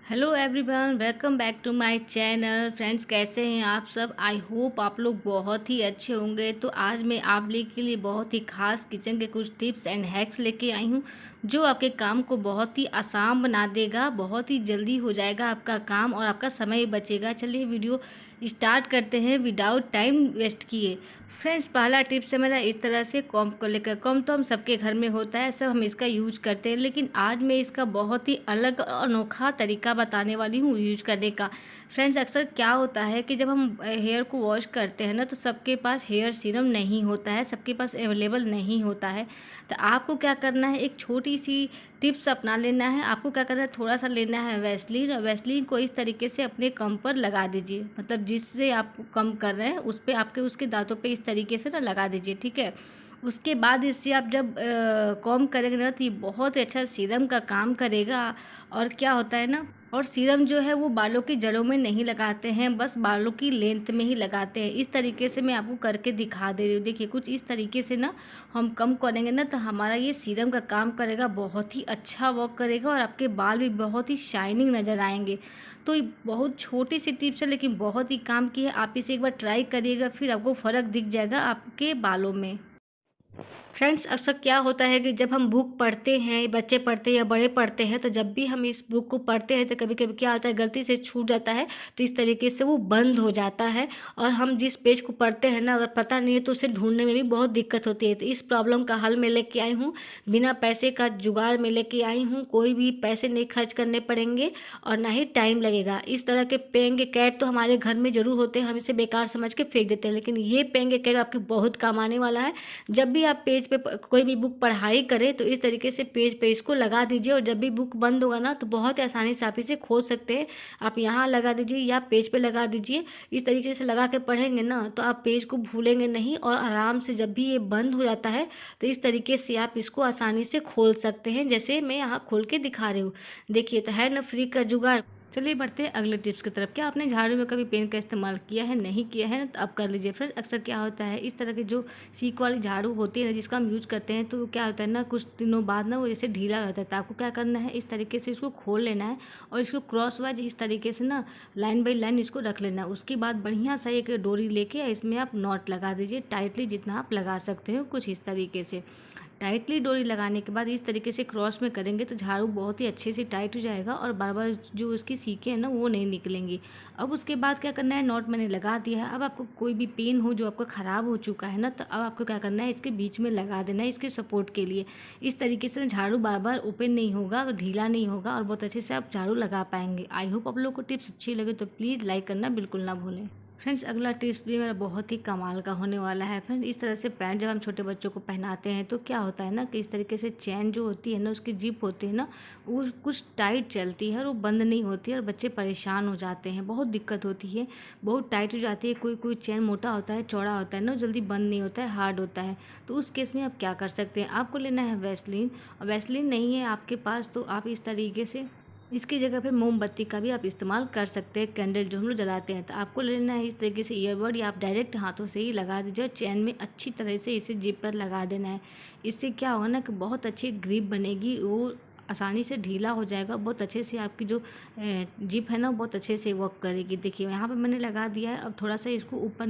Hello everyone, welcome back to my channel. Friends, कैसे हैं आप सब? आई होप आप लोग बहुत ही अच्छे होंगे। तो आज मैं आप लोग के लिए बहुत ही खास किचन के कुछ टिप्स एंड हैक्स लेके आई हूँ जो आपके काम को बहुत ही आसान बना देगा। बहुत ही जल्दी हो जाएगा आपका काम और आपका समय बचेगा। चलिए वीडियो स्टार्ट करते हैं विदाउट टाइम वेस्ट किए। फ्रेंड्स, पहला टिप्स है मेरा इस तरह से कॉम को लेकर। कॉम तो हम सबके घर में होता है, सब हम इसका यूज करते हैं, लेकिन आज मैं इसका बहुत ही अलग और अनोखा तरीका बताने वाली हूँ यूज करने का। फ्रेंड्स, अक्सर क्या होता है कि जब हम हेयर को वॉश करते हैं ना, तो सबके पास हेयर सीरम नहीं होता है, सबके पास अवेलेबल नहीं होता है। तो आपको क्या करना है, एक छोटी सी टिप्स अपना लेना है। आपको क्या करना है, थोड़ा सा लेना है वैसलीन, और वैसलीन को इस तरीके से अपने कम पर लगा दीजिए। मतलब जिससे आप कम कर रहे हैं उस पर आपके उसके दांतों पे इस तरीके से ना लगा दीजिए, ठीक है। उसके बाद इससे आप जब कॉम करेंगे ना, तो ये बहुत ही अच्छा सीरम का काम करेगा। और क्या होता है ना, और सीरम जो है वो बालों की जड़ों में नहीं लगाते हैं, बस बालों की लेंथ में ही लगाते हैं। इस तरीके से मैं आपको करके दिखा दे रही हूँ। देखिए, कुछ इस तरीके से ना हम कम करेंगे ना, तो हमारा ये सीरम का काम करेगा, बहुत ही अच्छा वर्क करेगा और आपके बाल भी बहुत ही शाइनिंग नज़र आएंगे। तो ये बहुत छोटी सी टिप्स है, लेकिन बहुत ही काम की है। आप इसे एक बार ट्राई करिएगा, फिर आपको फ़र्क दिख जाएगा आपके बालों में। फ्रेंड्स, अक्सर क्या होता है कि जब हम बुक पढ़ते हैं, बच्चे पढ़ते हैं या बड़े पढ़ते हैं, तो जब भी हम इस बुक को पढ़ते हैं तो कभी कभी क्या होता है, गलती से छूट जाता है। तो इस तरीके से वो बंद हो जाता है और हम जिस पेज को पढ़ते हैं ना, अगर पता नहीं है तो उसे ढूंढने में भी बहुत दिक्कत होती है। तो इस प्रॉब्लम का हल मैं लेके आई हूँ। बिना पैसे का जुगाड़ में लेके आई हूँ। कोई भी पैसे नहीं खर्च करने पड़ेंगे और ना ही टाइम लगेगा। इस तरह के पेन के कैट तो हमारे घर में जरूर होते हैं, हम इसे बेकार समझ के फेंक देते हैं, लेकिन ये पेन के कैट आपके बहुत काम आने वाला है। जब भी आप पेज पे कोई भी बुक पढ़ाई करें तो इस तरीके से पेज पे इसको लगा दीजिए, और जब भी बुक बंद होगा ना, तो बहुत ही आसानी से आप इसे खोल सकते हैं। आप यहाँ लगा दीजिए या पेज पे लगा दीजिए। इस तरीके से लगा के पढ़ेंगे ना, तो आप पेज को भूलेंगे नहीं, और आराम से जब भी ये बंद हो जाता है तो इस तरीके से आप इसको आसानी से खोल सकते हैं, जैसे मैं यहाँ खोल के दिखा रही हूँ। देखिए, तो है ना फ्री का जुगाड़। चलिए बढ़ते हैं अगले टिप्स की तरफ। क्या आपने झाड़ू में कभी पेन का इस्तेमाल किया है? नहीं किया है ना, तो आप कर लीजिए। फिर अक्सर क्या होता है, इस तरह के जो सीक वाली झाड़ू होती है ना, जिसका हम यूज करते हैं, तो वो क्या होता है ना, कुछ दिनों बाद ना वो जैसे ढीला हो जाता है। तो आपको क्या करना है, इस तरीके से इसको खोल लेना है और इसको क्रॉस वाइज इस तरीके से ना लाइन बाई लाइन इसको रख लेना है। उसके बाद बढ़िया सा एक डोरी लेके इसमें आप नॉट लगा दीजिए, टाइटली जितना आप लगा सकते हो, कुछ इस तरीके से। टाइटली डोरी लगाने के बाद इस तरीके से क्रॉस में करेंगे तो झाड़ू बहुत ही अच्छे से टाइट हो जाएगा और बार बार जो उसकी सीखें हैं ना, वो नहीं निकलेंगी। अब उसके बाद क्या करना है, नॉट मैंने लगा दिया है। अब आपको कोई भी पेन हो जो आपका ख़राब हो चुका है ना, तो अब आपको क्या करना है, इसके बीच में लगा देना है, इसके सपोर्ट के लिए। इस तरीके से झाड़ू बार बार ओपन नहीं होगा, ढीला नहीं होगा, और बहुत अच्छे से आप झाड़ू लगा पाएंगे। आई होप आप लोग को टिप्स अच्छी लगे तो प्लीज़ लाइक करना बिल्कुल ना भूलें। फ्रेंड्स, अगला टिप्स भी मेरा बहुत ही कमाल का होने वाला है। फ्रेंड, इस तरह से पैंट जब हम छोटे बच्चों को पहनाते हैं तो क्या होता है ना, कि इस तरीके से चैन जो होती है ना, उसकी जिप होती है ना, वो कुछ टाइट चलती है और वो बंद नहीं होती है, और बच्चे परेशान हो जाते हैं, बहुत दिक्कत होती है, बहुत टाइट हो जाती है। कोई कोई चैन मोटा होता है, चौड़ा होता है ना, जल्दी बंद नहीं होता है, हार्ड होता है। तो उस केस में आप क्या कर सकते हैं, आपको लेना है वैसलीन। और वैसलीन नहीं है आपके पास तो आप इस तरीके से इसकी जगह पे मोमबत्ती का भी आप इस्तेमाल कर सकते हैं। कैंडल जो हम लोग जलाते हैं, तो आपको लेना है इस तरीके से ईयरबड, या आप डायरेक्ट हाथों से ही लगा दीजिए, चैन में अच्छी तरह से इसे जिप पर लगा देना है। इससे क्या होगा ना, कि बहुत अच्छी ग्रिप बनेगी, वो आसानी से ढीला हो जाएगा, बहुत अच्छे से आपकी जो जिप है ना, बहुत अच्छे से वर्क करेगी। देखिए, यहाँ पर मैंने लगा दिया है। अब थोड़ा सा इसको ऊपर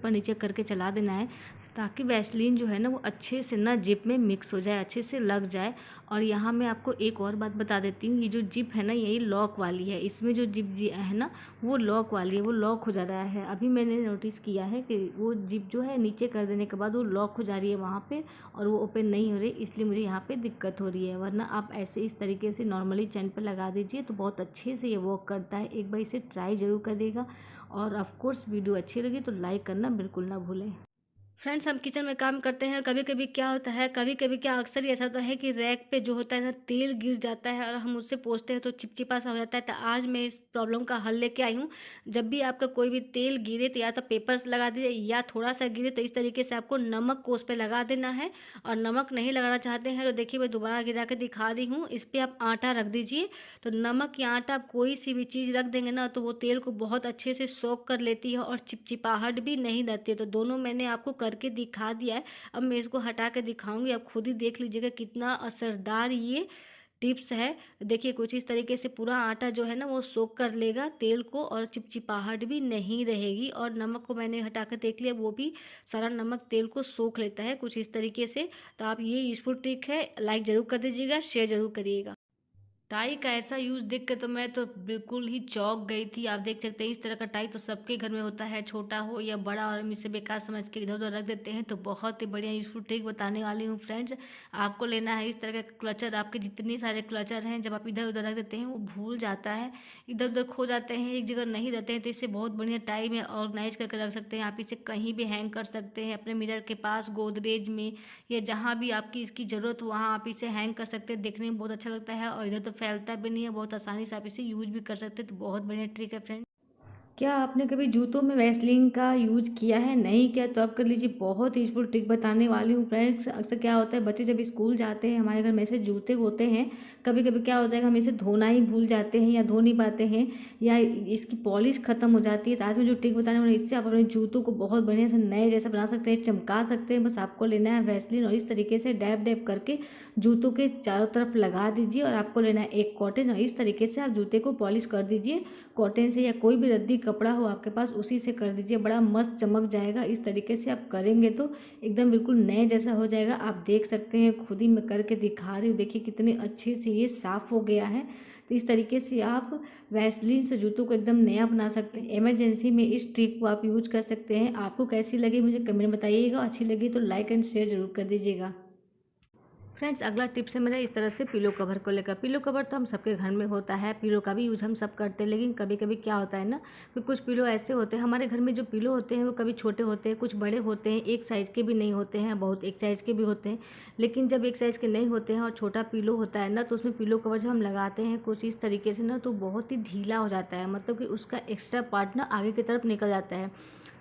नीचे करके चला देना है, ताकि वैसलीन जो है ना, वो अच्छे से ना जिप में मिक्स हो जाए, अच्छे से लग जाए। और यहाँ मैं आपको एक और बात बता देती हूँ, ये जो जिप है ना, यही लॉक वाली है। इसमें जो जिप जी है ना, वो लॉक वाली है, वो लॉक हो जा रहा है। अभी मैंने नोटिस किया है कि वो जिप जो है नीचे कर देने के बाद वो लॉक हो जा रही है वहाँ पे, और वो ओपन नहीं हो रही, इसलिए मुझे यहाँ पे दिक्कत हो रही है। वरना आप ऐसे इस तरीके से नॉर्मली चैन पर लगा दीजिए तो बहुत अच्छे से ये वर्क करता है। एक बार इसे ट्राई ज़रूर करिएगा, और ऑफकोर्स वीडियो अच्छी लगी तो लाइक करना बिल्कुल ना भूलें। फ्रेंड्स, हम किचन में काम करते हैं, कभी कभी क्या होता है, कभी कभी क्या अक्सर ही ऐसा होता है कि रैक पे जो होता है ना, तेल गिर जाता है और हम उससे पोंछते हैं तो चिपचिपा सा हो जाता है। तो आज मैं इस प्रॉब्लम का हल लेके आई हूँ। जब भी आपका कोई भी तेल गिरे तो या तो पेपर से लगा दीजिए, या थोड़ा सा गिरे तो इस तरीके से आपको नमक को उस पर लगा देना है। और नमक नहीं लगाना चाहते हैं तो देखिए, मैं दोबारा गिरा के दिखा रही हूँ, इस पर आप आटा रख दीजिए। तो नमक या आटा, आप कोई सी भी चीज़ रख देंगे ना, तो वो तेल को बहुत अच्छे से सोख कर लेती है और चिपचिपाहट भी नहीं रहती है। तो दोनों मैंने आपको करके दिखा दिया है। अब मैं इसको हटा के दिखाऊंगी, आप खुद ही देख लीजिएगा कितना असरदार ये टिप्स है। देखिए कुछ इस तरीके से पूरा आटा जो है ना वो सोक कर लेगा तेल को, और चिपचिपाहट भी नहीं रहेगी। और नमक को मैंने हटा कर देख लिया, वो भी सारा नमक तेल को सोख लेता है कुछ इस तरीके से। तो आप ये यूज़फुल ट्रिक है, लाइक ज़रूर कर दीजिएगा, शेयर ज़रूर करिएगा। टाई का ऐसा यूज़ देख के तो मैं तो बिल्कुल ही चौंक गई थी। आप देख सकते हैं इस तरह का टाई तो सबके घर में होता है, छोटा हो या बड़ा, और हम इसे बेकार समझ के इधर उधर रख देते हैं। तो बहुत ही बढ़िया यूज़फुल ट्रिक बताने वाली हूँ फ्रेंड्स। आपको लेना है इस तरह का क्लचर। आपके जितने सारे क्लचर हैं जब आप इधर उधर रख देते हैं वो भूल जाता है, इधर उधर खो जाते हैं, एक जगह नहीं रहते हैं। तो इसे बहुत बढ़िया टाई में ऑर्गेनाइज करके रख सकते हैं। आप इसे कहीं भी हैंग कर सकते हैं, अपने मिरर के पास, गोदरेज में, या जहाँ भी आपकी इसकी ज़रूरत हो वहाँ आप इसे हैंग कर सकते हैं। देखने में बहुत अच्छा लगता है और इधर तो फैलता भी नहीं है, बहुत आसानी से आप इसे यूज भी कर सकते हैं। तो बहुत बढ़िया ट्रिक है फ्रेंड। क्या आपने कभी जूतों में वैसलीन का यूज किया है? नहीं किया तो आप कर लीजिए, बहुत यूजफुल ट्रिक बताने वाली हूँ फ्रेंड्स। अक्सर क्या होता है, बच्चे जब स्कूल जाते हैं, हमारे घर में ऐसे जूते होते हैं, कभी कभी क्या होता है कि हम इसे धोना ही भूल जाते हैं या धो नहीं पाते हैं, या इसकी पॉलिश खत्म हो जाती है। तो आज मैं जो ट्रिक बताने वाली हूँ, इससे आप अपने जूतों को बहुत बढ़िया से नए जैसा बना सकते हैं, चमका सकते हैं। बस आपको लेना है वैसलीन और इस तरीके से डैब डैब करके जूतों के चारों तरफ लगा दीजिए। और आपको लेना है एक कॉटन, और इस तरीके से आप जूते को पॉलिश कर दीजिए कॉटन से, या कोई भी रद्दी कपड़ा हो आपके पास उसी से कर दीजिए, बड़ा मस्त चमक जाएगा। इस तरीके से आप करेंगे तो एकदम बिल्कुल नए जैसा हो जाएगा। आप देख सकते हैं, खुद ही मैं करके दिखा रही हूँ, देखिए कितने अच्छे से ये साफ़ हो गया है। तो इस तरीके से आप वैसलीन से जूतों को एकदम नया बना सकते हैं। इमरजेंसी में इस ट्रिक को आप यूज कर सकते हैं। आपको कैसी लगी मुझे कमेंट में बताइएगा, अच्छी लगी तो लाइक एंड शेयर जरूर कर दीजिएगा। फ्रेंड्स अगला टिप्स है मेरा इस तरह से पिलो कवर को लेकर। पिलो कवर तो हम सबके घर में होता है, पिलो का भी यूज हम सब करते हैं। लेकिन कभी कभी क्या होता है ना कि कुछ पिलो ऐसे होते हैं हमारे घर में, जो पिलो होते हैं वो कभी छोटे होते हैं, कुछ बड़े होते हैं, एक साइज़ के भी नहीं होते हैं, बहुत एक साइज़ के भी होते हैं। लेकिन जब एक साइज़ के नहीं होते हैं और छोटा पिलो होता है ना, तो उसमें पिलो कवर जब हम लगाते हैं कुछ इस तरीके से ना, तो बहुत ही ढीला हो जाता है, मतलब कि उसका एक्स्ट्रा पार्ट ना आगे की तरफ निकल जाता है।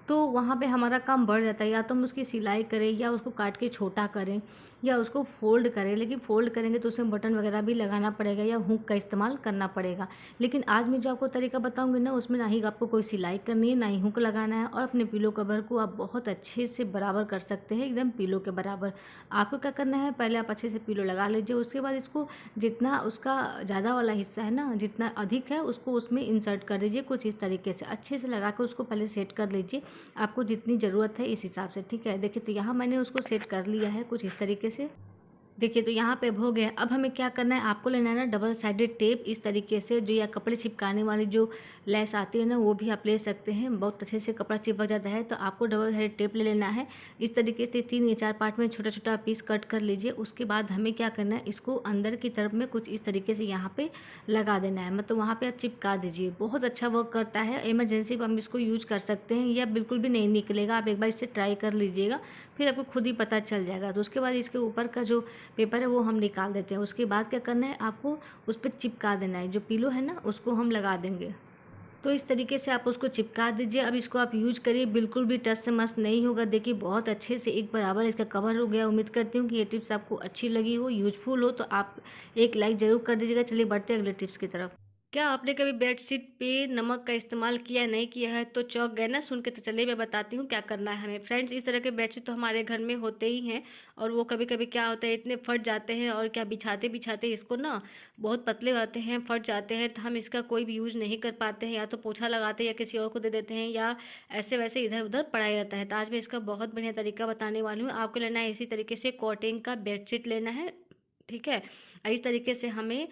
तो वहाँ पे हमारा काम बढ़ जाता है, या तो हम उसकी सिलाई करें, या उसको काट के छोटा करें, या उसको फ़ोल्ड करें। लेकिन फ़ोल्ड करेंगे तो उसमें बटन वगैरह भी लगाना पड़ेगा, या हुक का इस्तेमाल करना पड़ेगा। लेकिन आज मैं जो आपको तरीका बताऊंगी ना, उसमें ना ही आपको कोई सिलाई करनी है, ना ही हुक लगाना है, और अपने पिलो कवर को आप बहुत अच्छे से बराबर कर सकते हैं, एकदम पिलो के बराबर। आपको क्या करना है, पहले आप अच्छे से पिलो लगा लीजिए, उसके बाद इसको जितना उसका ज़्यादा वाला हिस्सा है ना, जितना अधिक है उसको उसमें इंसर्ट कर दीजिए कुछ इस तरीके से, अच्छे से लगा कर उसको पहले सेट कर लीजिए, आपको जितनी ज़रूरत है इस हिसाब से। ठीक है, देखिए तो यहाँ मैंने उसको सेट कर लिया है कुछ इस तरीके से। देखिए तो यहाँ पे हो गया। अब हमें क्या करना है, आपको लेना है ना डबल साइडेड टेप इस तरीके से, जो या कपड़े चिपकाने वाली जो लेस आती है ना, वो भी आप ले सकते हैं। बहुत अच्छे से कपड़ा चिपक जाता है, तो आपको डबल साइडेड टेप ले लेना है। इस तरीके से 3 या 4 पार्ट में छोटा छोटा पीस कट कर लीजिए। उसके बाद हमें क्या करना है, इसको अंदर की तरफ में कुछ इस तरीके से यहाँ पे लगा देना है, मतलब वहाँ पे आप चिपका दीजिए। बहुत अच्छा वर्क करता है, इमरजेंसी में हम इसको यूज कर सकते हैं, या बिल्कुल भी नहीं निकलेगा। आप एक बार इसे ट्राई कर लीजिएगा, फिर आपको खुद ही पता चल जाएगा। तो उसके बाद इसके ऊपर का जो पेपर है वो हम निकाल देते हैं। उसके बाद क्या करना है, आपको उस पर चिपका देना है, जो पिलो है ना उसको हम लगा देंगे। तो इस तरीके से आप उसको चिपका दीजिए। अब इसको आप यूज करिए, बिल्कुल भी टच से मस नहीं होगा। देखिए बहुत अच्छे से एक बराबर इसका कवर हो गया। उम्मीद करती हूँ कि ये टिप्स आपको अच्छी लगी हो, यूजफुल हो, तो आप एक लाइक ज़रूर कर दीजिएगा। चलिए बढ़ते हैं अगले टिप्स की तरफ। क्या आपने कभी बेडशीट पे नमक का इस्तेमाल किया नहीं किया है? तो चौंक गए ना सुन के? तो चलिए मैं बताती हूँ क्या करना है हमें। फ्रेंड्स इस तरह के बेडशीट तो हमारे घर में होते ही हैं, और वो कभी कभी क्या होता है, इतने फट जाते हैं, और क्या बिछाते बिछाते इसको ना बहुत पतले होते हैं, फट जाते हैं, तो हम इसका कोई भी यूज़ नहीं कर पाते हैं। या तो पोछा लगाते हैं, या किसी और को दे देते हैं, या ऐसे वैसे इधर उधर पड़ा ही रहता है। तो आज मैं इसका बहुत बढ़िया तरीका बताने वाली हूँ। आपको लेना है इसी तरीके से कॉटन का बेडशीट लेना है, ठीक है। इस तरीके से हमें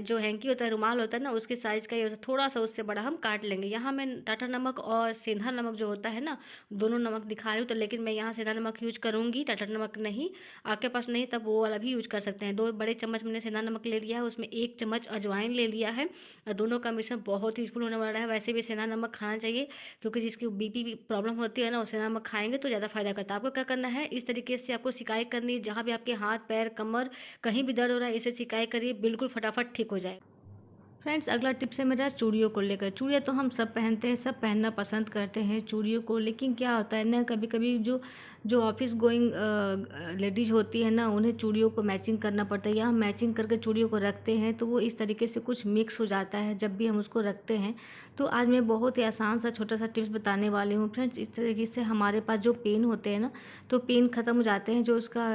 जो हैंकी होता है, रुमाल होता है ना, उसके साइज़ का ही होता है, थोड़ा सा उससे बड़ा हम काट लेंगे। यहाँ मैं टाटा नमक और सेंधा नमक जो होता है ना, दोनों नमक दिखा रही हूँ। तो लेकिन मैं यहाँ सेंधा नमक यूज करूँगी, टाटा नमक नहीं। आपके पास नहीं तब वो वाला भी यूज कर सकते हैं। 2 बड़े चम्मच मैंने सेंधा नमक ले लिया है, उसमें 1 चम्मच अजवाइन ले लिया है। दोनों का मिश्रण बहुत यूजफुल होने वाला है। वैसे भी सेंधा नमक खाना चाहिए, क्योंकि जिसकी बीपी प्रॉब्लम होती है ना, वो सेंधा नमक खाएंगे तो ज़्यादा फायदा करता है। आपको क्या करना है, इस तरीके से आपको सिकाई करनी है, जहाँ भी आपके हाथ पैर कमर कहीं भी दर्द हो रहा है, इसे सिकाई करिए, बिल्कुल फटाफट ठीक हो जाए। फ्रेंड्स अगला टिप्स है मेरा चूड़ियों को लेकर। चूड़ियाँ तो हम सब पहनते हैं, सब पहनना पसंद करते हैं चूड़ियों को। लेकिन क्या होता है ना, कभी कभी जो जो ऑफिस गोइंग लेडीज होती है ना, उन्हें चूड़ियों को मैचिंग करना पड़ता है, या हम मैचिंग करके चूड़ियों को रखते हैं तो वो इस तरीके से कुछ मिक्स हो जाता है जब भी हम उसको रखते हैं। तो आज मैं बहुत ही आसान सा छोटा सा टिप्स बताने वाली हूँ फ्रेंड्स। इस तरीके से हमारे पास जो पेन होते हैं ना, तो पेन ख़त्म हो जाते हैं, जो उसका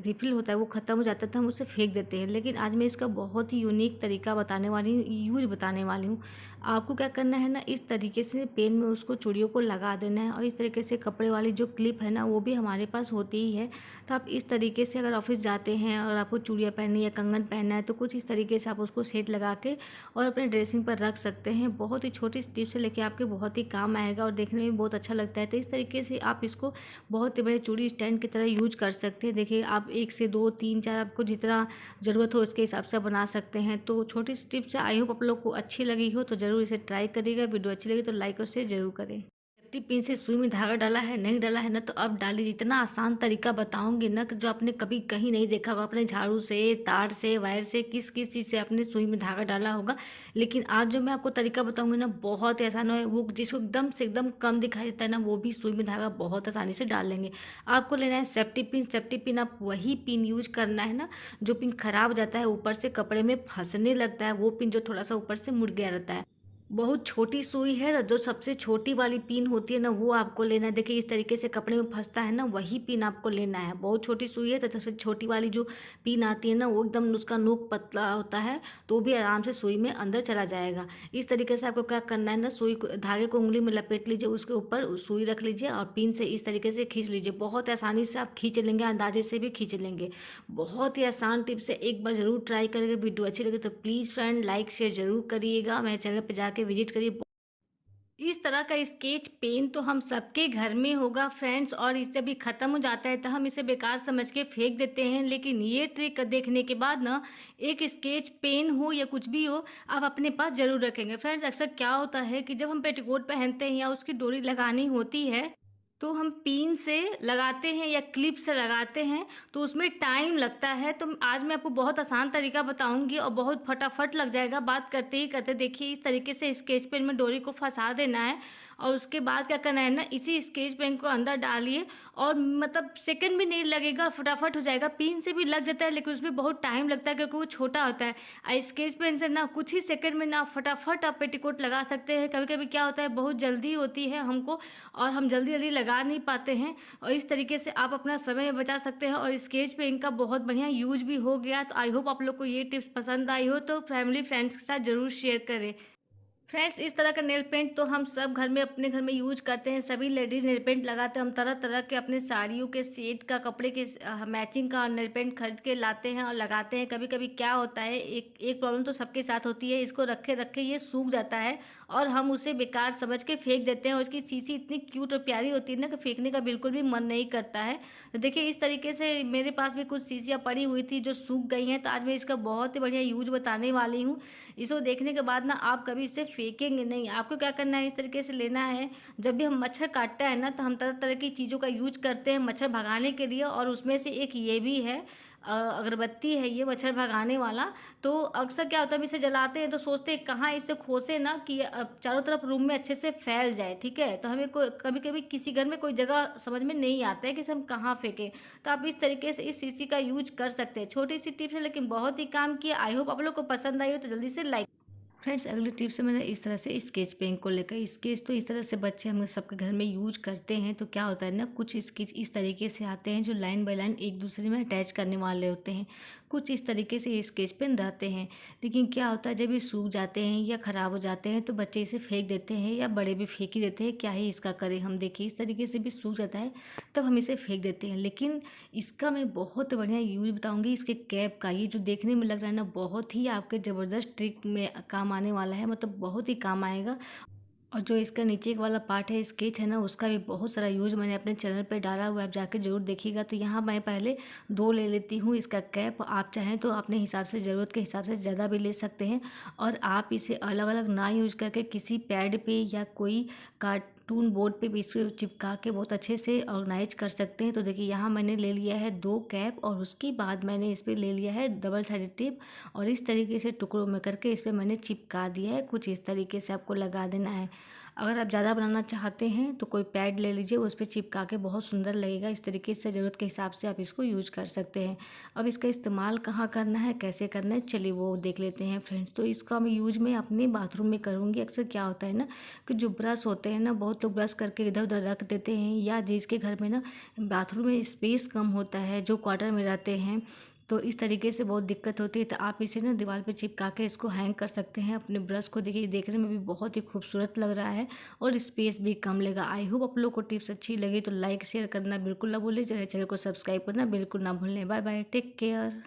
रिफिल होता है वो ख़त्म हो जाता है तो हम उसे फेंक देते हैं। लेकिन आज मैं इसका बहुत ही यूनिक तरीका बताने वाली हूँ, यूज बताने वाली हूँ। आपको क्या करना है ना, इस तरीके से पेन में उसको चूड़ियों को लगा देना है, और इस तरीके से कपड़े वाली जो क्लिप है ना, वो भी हमारे पास होती ही है। तो आप इस तरीके से अगर ऑफिस जाते हैं और आपको चूड़ियाँ पहननी या कंगन पहनना है, तो कुछ इस तरीके से आप उसको सेट लगा के और अपने ड्रेसिंग पर रख सकते हैं। बहुत ही छोटी टिप से लेके आपके बहुत ही काम आएगा और देखने में बहुत अच्छा लगता है। तो इस तरीके से आप इसको बहुत ही बड़े चूड़ी स्टैंड की तरह यूज कर सकते हैं। देखिए, आप 1 से 2 3 4 आपको जितना ज़रूरत हो उसके हिसाब से बना सकते हैं। तो छोटी सी टिप्स है, आई होप आप लोग को अच्छी लगी हो, तो ज़रूर इसे ट्राई करिएगा। वीडियो अच्छी लगी तो लाइक और शेयर ज़रूर करें। सेफ्टी पिन से सुई में धागा डाला है, नहीं डाला है ना, तो अब डालिए। इतना आसान तरीका बताऊंगी ना कि जो आपने कभी कहीं नहीं देखा होगा, अपने झाड़ू से, तार से, वायर से, किस किस चीज़ से आपने सुई में धागा डाला होगा। लेकिन आज जो मैं आपको तरीका बताऊंगी ना, बहुत ही आसान है। वो जिसको एकदम से एकदम कम दिखाई देता है ना, वो भी सुई में धागा बहुत आसानी से डाल लेंगे। आपको लेना है सेफ्टी पिन। सेफ्टी पिन आप वही पिन यूज करना है ना, जो पिन खराब हो जाता है, ऊपर से कपड़े में फंसने लगता है, वो पिन जो थोड़ा सा ऊपर से मुड़ गया रहता है। बहुत छोटी सुई है, तो जो सबसे छोटी वाली पिन होती है ना, वो आपको लेना है। देखिए, इस तरीके से कपड़े में फंसता है ना, वही पिन आपको लेना है। बहुत छोटी सुई है तो सबसे छोटी वाली जो पिन आती है ना, वो एकदम उसका नोक पतला होता है, तो भी आराम से सुई में अंदर चला जाएगा। इस तरीके से आपको क्या करना है ना, सुई को, धागे को उंगली में लपेट लीजिए, उसके ऊपर सुई रख लीजिए और पिन से इस तरीके से खींच लीजिए। बहुत आसानी से आप खींच लेंगे, अंदाजे से भी खींच लेंगे। बहुत ही आसान टिप्स है, एक बार ज़रूर ट्राई करेंगे। वीडियो अच्छी लगे तो प्लीज़ फ्रेंड लाइक शेयर ज़रूर करिएगा, मेरे चैनल पर जाके विजिट करिए। इस तरह का स्केच पेन तो हम सबके घर में होगा फ्रेंड्स, और इससे भी ख़त्म हो जाता है तो हम इसे बेकार समझ के फेंक देते हैं। लेकिन ये ट्रिक देखने के बाद ना, एक स्केच पेन हो या कुछ भी हो, आप अपने पास ज़रूर रखेंगे फ्रेंड्स। अक्सर क्या होता है कि जब हम पेटीकोट पहनते हैं या उसकी डोरी लगानी होती है, तो हम पिन से लगाते हैं या क्लिप से लगाते हैं, तो उसमें टाइम लगता है। तो आज मैं आपको बहुत आसान तरीका बताऊंगी और बहुत फटाफट लग जाएगा बात करते ही करते। देखिए, इस तरीके से स्केच पेन में डोरी को फंसा देना है, और उसके बाद क्या करना है ना, इसी स्केच पेन को अंदर डालिए, और मतलब सेकंड भी नहीं लगेगा, फटाफट हो जाएगा। पिन से भी लग जाता है लेकिन उसमें बहुत टाइम लगता है क्योंकि वो छोटा होता है। स्केच पेन से ना कुछ ही सेकंड में ना फटाफट आप पेटीकोट लगा सकते हैं। कभी कभी क्या होता है, बहुत जल्दी होती है हमको, और हम जल्दी जल्दी लगा नहीं पाते हैं, और इस तरीके से आप अपना समय बचा सकते हैं। और स्केच पेन का बहुत बढ़िया यूज भी हो गया। तो आई होप आप लोग को ये टिप्स पसंद आई हो, तो फैमिली फ्रेंड्स के साथ ज़रूर शेयर करें। फ्रेंड्स, इस तरह का नेल पेंट तो हम सब घर में, अपने घर में यूज करते हैं। सभी लेडीज नेल पेंट लगाते हैं। हम तरह तरह के अपने साड़ियों के सेट का, कपड़े के मैचिंग का नेल पेंट खरीद के लाते हैं और लगाते हैं। कभी कभी क्या होता है, एक एक प्रॉब्लम तो सबके साथ होती है, इसको रखे रखे ये सूख जाता है और हम उसे बेकार समझ के फेंक देते हैं। और उसकी सीसी इतनी क्यूट और प्यारी होती है ना कि फेंकने का बिल्कुल भी मन नहीं करता है। तो देखिए, इस तरीके से मेरे पास भी कुछ सीसियाँ पड़ी हुई थी जो सूख गई हैं, तो आज मैं इसका बहुत ही बढ़िया यूज बताने वाली हूँ। इसको देखने के बाद ना, आप कभी इसे फेंकेंगे नहीं। आपको क्या करना है, इस तरीके से लेना है। जब भी हम मच्छर काटता है ना, तो हम तरह तरह की चीज़ों का यूज करते हैं मच्छर भगाने के लिए, और उसमें से एक ये भी है, अगरबत्ती है ये मच्छर भगाने वाला। तो अक्सर क्या होता है, हम इसे जलाते हैं तो सोचते हैं कहाँ इसे खोसे ना कि चारों तरफ रूम में अच्छे से फैल जाए, ठीक है। तो हमें कोई कभी कभी किसी घर में कोई जगह समझ में नहीं आता है कि इसे हम कहाँ फेंकें। तो आप इस तरीके से इस शीशी का यूज कर सकते हैं। छोटी सी टिप्स है लेकिन बहुत ही काम की। आई होप आप लोग को पसंद आई हो, तो जल्दी से लाइक। फ्रेंड्स, अगली टिप से मैंने इस तरह से स्केच पेन को लेकर, स्केच तो इस तरह से बच्चे हम सबके घर में यूज करते हैं। तो क्या होता है ना, कुछ स्केच इस तरीके से आते हैं जो लाइन बाय लाइन एक दूसरे में अटैच करने वाले होते हैं। कुछ इस तरीके से स्केच पेन रहते हैं। लेकिन क्या होता है, जब ये सूख जाते हैं या ख़राब हो जाते हैं तो बच्चे इसे फेंक देते हैं, या बड़े भी फेंक ही देते हैं। क्या ही इसका करें हम। देखिए, इस तरीके से भी सूख जाता है तब हम इसे फेंक देते हैं। लेकिन इसका मैं बहुत बढ़िया यूज बताऊंगी, इसके कैप का। ये जो देखने में लग रहा है ना, बहुत ही आपके ज़बरदस्त ट्रिक में काम आने वाला है, मतलब बहुत ही काम आएगा। और जो इसका नीचे वाला पार्ट है, स्केच है ना, उसका भी बहुत सारा यूज मैंने अपने चैनल पे डाला हुआ है, आप जाके जरूर देखिएगा। तो यहाँ मैं पहले 2 ले लेती हूँ इसका कैप। आप चाहें तो अपने हिसाब से, ज़रूरत के हिसाब से ज़्यादा भी ले सकते हैं। और आप इसे अलग अलग ना यूज करके किसी पैड पे या कोई कार्टून बोर्ड पे भी इसे चिपका के बहुत अच्छे से ऑर्गेनाइज कर सकते हैं। तो देखिए, यहाँ मैंने ले लिया है 2 कैप, और उसके बाद मैंने इस पर ले लिया है डबल साइडेड टेप, और इस तरीके से टुकड़ों में करके इस पर मैंने चिपका दिया है। कुछ इस तरीके से आपको लगा देना है। अगर आप ज़्यादा बनाना चाहते हैं तो कोई पैड ले लीजिए, उस पे चिपका के बहुत सुंदर लगेगा। इस तरीके से ज़रूरत के हिसाब से आप इसको यूज कर सकते हैं। अब इसका इस्तेमाल कहाँ करना है, कैसे करना है, चलिए वो देख लेते हैं फ्रेंड्स। तो इसका मैं यूज मैं अपने बाथरूम में करूँगी। अक्सर क्या होता है ना कि जो ब्रश होते हैं ना, बहुत लोग ब्रश करके इधर उधर रख देते हैं, या जिसके घर में ना बाथरूम में स्पेस कम होता है, जो क्वार्टर में रहते हैं, तो इस तरीके से बहुत दिक्कत होती है। तो आप इसे ना दीवार पे चिपका के इसको हैंग कर सकते हैं अपने ब्रश को। देखिए देखने में भी बहुत ही खूबसूरत लग रहा है और स्पेस भी कम लेगा। आई होप आप लोग को टिप्स अच्छी लगी तो लाइक शेयर करना बिल्कुल ना भूलें, चैनल को सब्सक्राइब करना बिल्कुल ना भूलें। Bye bye, take care.